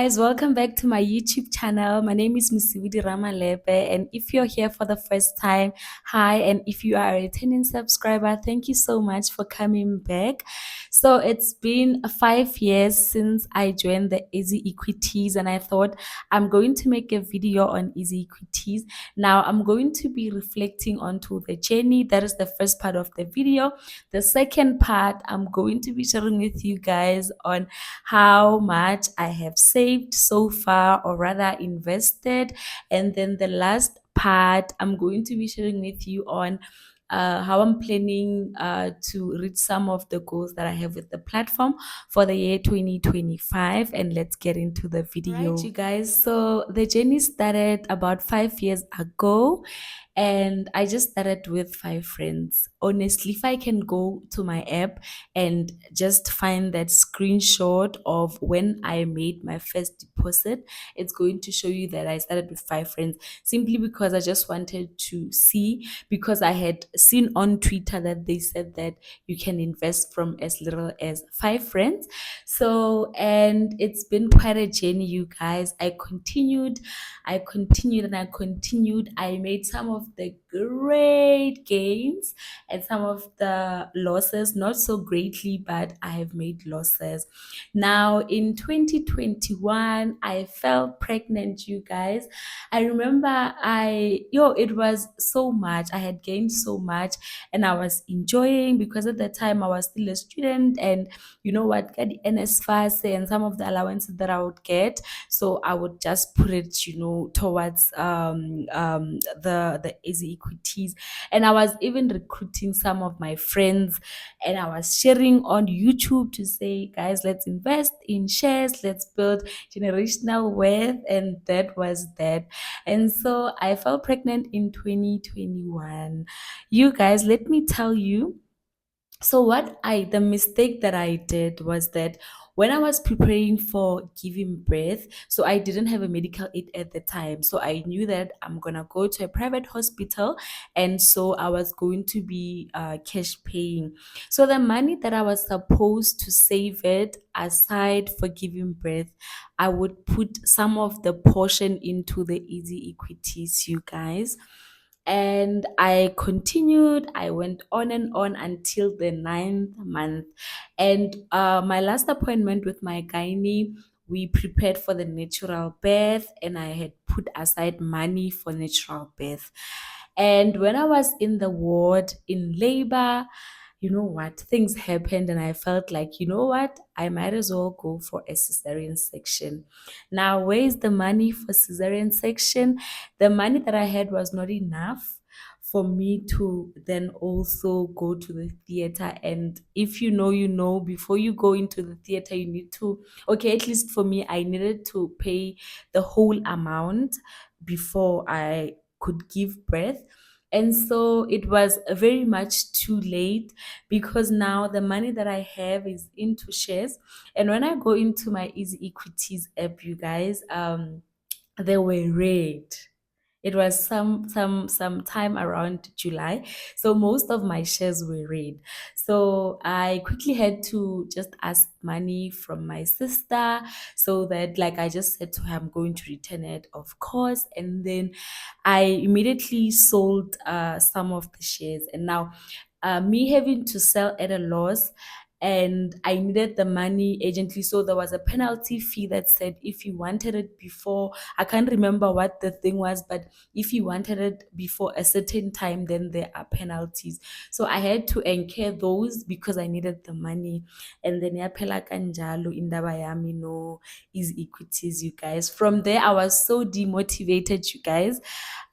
guys, welcome back to my YouTube channel. My name is Misiwidi Ramalepe, and if you're here for the first time, hi, and if you are a returning subscriber, thank you so much for coming back. So it's been 5 years since I joined the EasyEquities, and I thought I'm going to make a video on EasyEquities. Now I'm going to be reflecting onto the journey. That is the first part of the video. The second part, I'm going to be sharing with you guys on how much I have saved so far, or rather invested. And then the last part, I'm going to be sharing with you on how I'm planning to reach some of the goals that I have with the platform for the year 2025. And let's get into the video. Right, you guys. So the journey started about 5 years ago, and I just started with 5 friends. Honestly, if I can go to my app and just find that screenshot of when I made my first deposit, it's going to show you that I started with 5 friends, simply because I just wanted to see, because I had seen on Twitter that they said that you can invest from as little as 5 friends. So, and it's been quite a journey, you guys. I continued. I made some of the great gains and some of the losses, not so greatly, but I have made losses. Now, in 2021, I fell pregnant, you guys. I remember it was so much. I had gained so much, and I was enjoying, because at the time I was still a student, and you know what, get the NSFAS and some of the allowances that I would get. So I would just put it, towards the EasyEquities. And I was even recruiting some of my friends, and I was sharing on YouTube to say, guys, let's invest in shares, let's build generational wealth. And that was that. And so I fell pregnant in 2021. You guys, let me tell you. So the mistake that I did was that when I was preparing for giving birth, so I didn't have a medical aid at the time. So I knew that I'm gonna go to a private hospital, and so I was going to be cash paying. So the money that I was supposed to save it aside for giving birth, I would put some of the portion into the EasyEquities, you guys. And I went on and on until the 9th month. And my last appointment with my gynae, we prepared for the natural birth, and I had put aside money for natural birth. And when I was in the ward in labor, you know what, things happened, and I felt like, you know what, I might as well go for a cesarean section. Now, where is the money for cesarean section? The money that I had was not enough for me to then also go to the theater. And if you know, before you go into the theater, you need to, okay, at least for me, I needed to pay the whole amount before I could give birth. And so it was very much too late, because now the money that I have is into shares. And when I go into my EasyEquities app, you guys, they were red. It was some time around July. So most of my shares were red. So I quickly had to just ask money from my sister, so that, like I just said to her, I'm going to return it, of course. And then I immediately sold some of the shares. And now, me having to sell at a loss, and I needed the money urgently. So there was a penalty fee that said, if you wanted it before, I can't remember what the thing was, but if you wanted it before a certain time, then there are penalties. So I had to incur those because I needed the money. And then yaphela kanjalo indaba yami no EasyEquities, you guys. From there, I was so demotivated, you guys.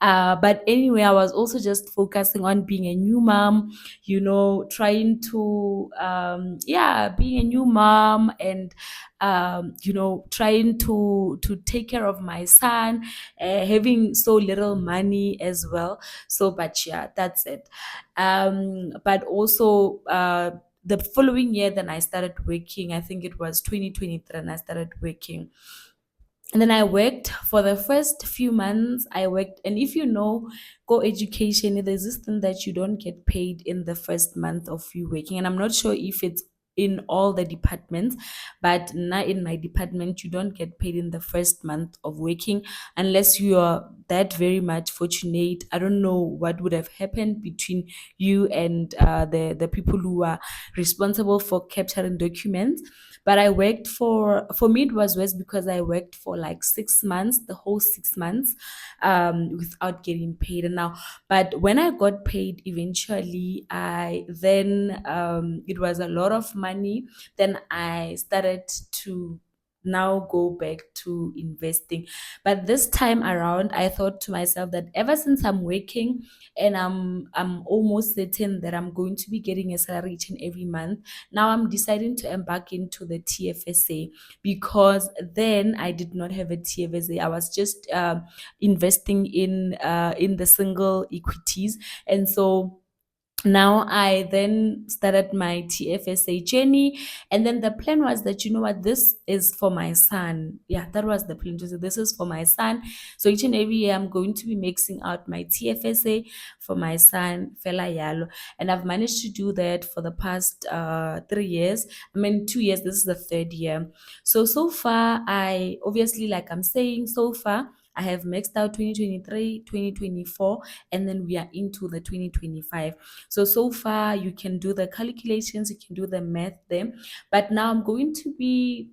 But anyway, I was also just focusing on being a new mom, trying to being a new mom, and trying to take care of my son, having so little money as well. So, but yeah, that's it. But also, the following year, then I started working. I think it was 2023, and I started working. And then I worked for the first few months. I worked, and if you know, go education, there's this thing that you don't get paid in the first month of you working. And I'm not sure if it's in all the departments, but not in my department. You don't get paid in the first month of working unless you are that very much fortunate. I don't know what would have happened between you and the people who are responsible for capturing documents. But I worked for me it was worse because I worked for like 6 months, the whole 6 months, without getting paid. And now, but when I got paid eventually, I then it was a lot of money. Then I started to now go back to investing. But this time around, I thought to myself that ever since I'm working and I'm almost certain that I'm going to be getting a salary each and every month, now I'm deciding to embark into the TFSA, because then I did not have a TFSA. I was just investing in the single equities. And so now I then started my TFSA journey. And then the plan was that, you know what, this is for my son. Yeah, that was the plan. So this is for my son. So each and every year I'm going to be maxing out my TFSA for my son, Fela Yalo. And I've managed to do that for the past 3 years. I mean, 2 years. This is the third year. So far, I obviously, like I'm saying, so far, I have maxed out 2023, 2024, and then we are into the 2025. So far, you can do the calculations, you can do the math there. But now I'm going to be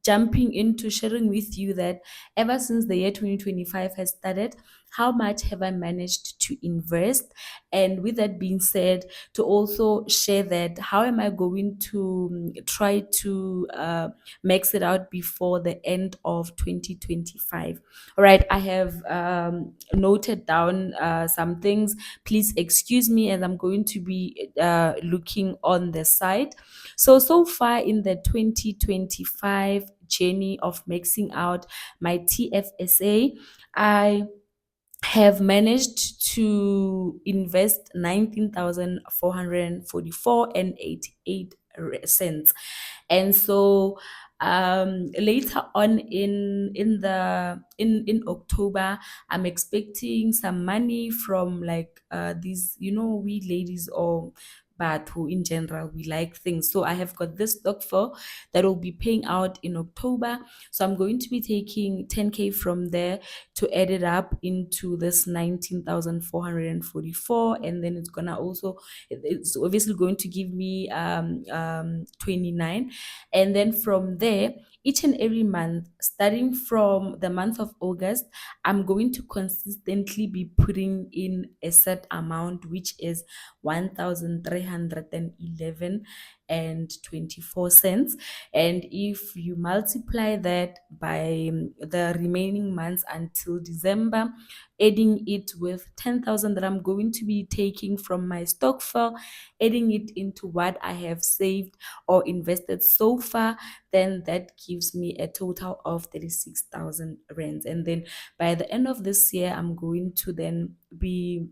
jumping into sharing with you that ever since the year 2025 has started, how much have I managed to invest? And with that being said, to also share that how am I going to try to max it out before the end of 2025. All right, I have noted down some things. Please excuse me as I'm going to be looking on the side. So far in the 2025 journey of maxing out my TFSA, I have managed to invest 19,444 and 88 cents. And so later on in October, I'm expecting some money from like these, we ladies, or but who in general we like things. So I have got this stock for that will be paying out in October. So I'm going to be taking 10K from there to add it up into this 19,444, and then it's gonna also, it's obviously going to give me 29. And then from there, each and every month, starting from the month of August, I'm going to consistently be putting in a set amount, which is 1,311 and 24 cents. And if you multiply that by the remaining months until December, adding it with 10,000 that I'm going to be taking from my stock file, adding it into what I have saved or invested so far, then that gives me a total of 36,000 rands. And then by the end of this year, I'm going to then be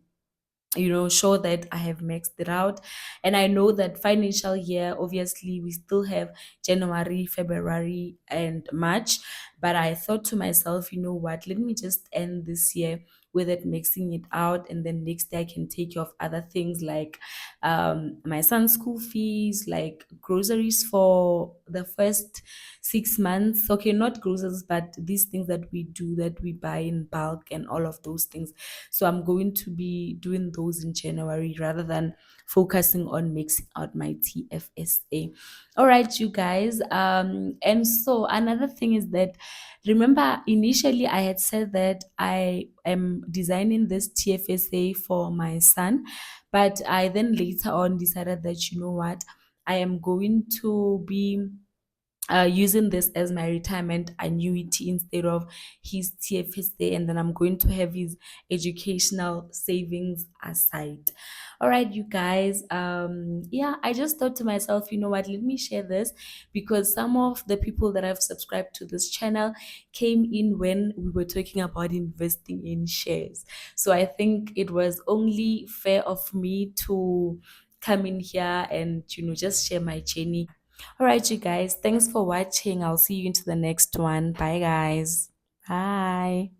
sure that I have maxed it out. And I know that financial year, obviously we still have January, February, and March. But I thought to myself, you know what, let me just end this year with it, mixing it out, and then next year I can take care of other things like my son's school fees, like groceries for the first 6 months. Okay, not groceries, but these things that we do, that we buy in bulk and all of those things. So I'm going to be doing those in January rather than focusing on mixing out my TFSA. All right, you guys. And so another thing is that, remember, initially I had said that I am designing this TFSA for my son, but I then later on decided that, you know what, I am going to be using this as my retirement annuity instead of his TFSA, and then I'm going to have his educational savings aside. All right, you guys. Yeah, I just thought to myself, you know what, let me share this, because some of the people that have subscribed to this channel came in when we were talking about investing in shares. So I think it was only fair of me to come in here and just share my journey. All right, you guys. Thanks for watching. I'll see you into the next one. Bye, guys. Bye.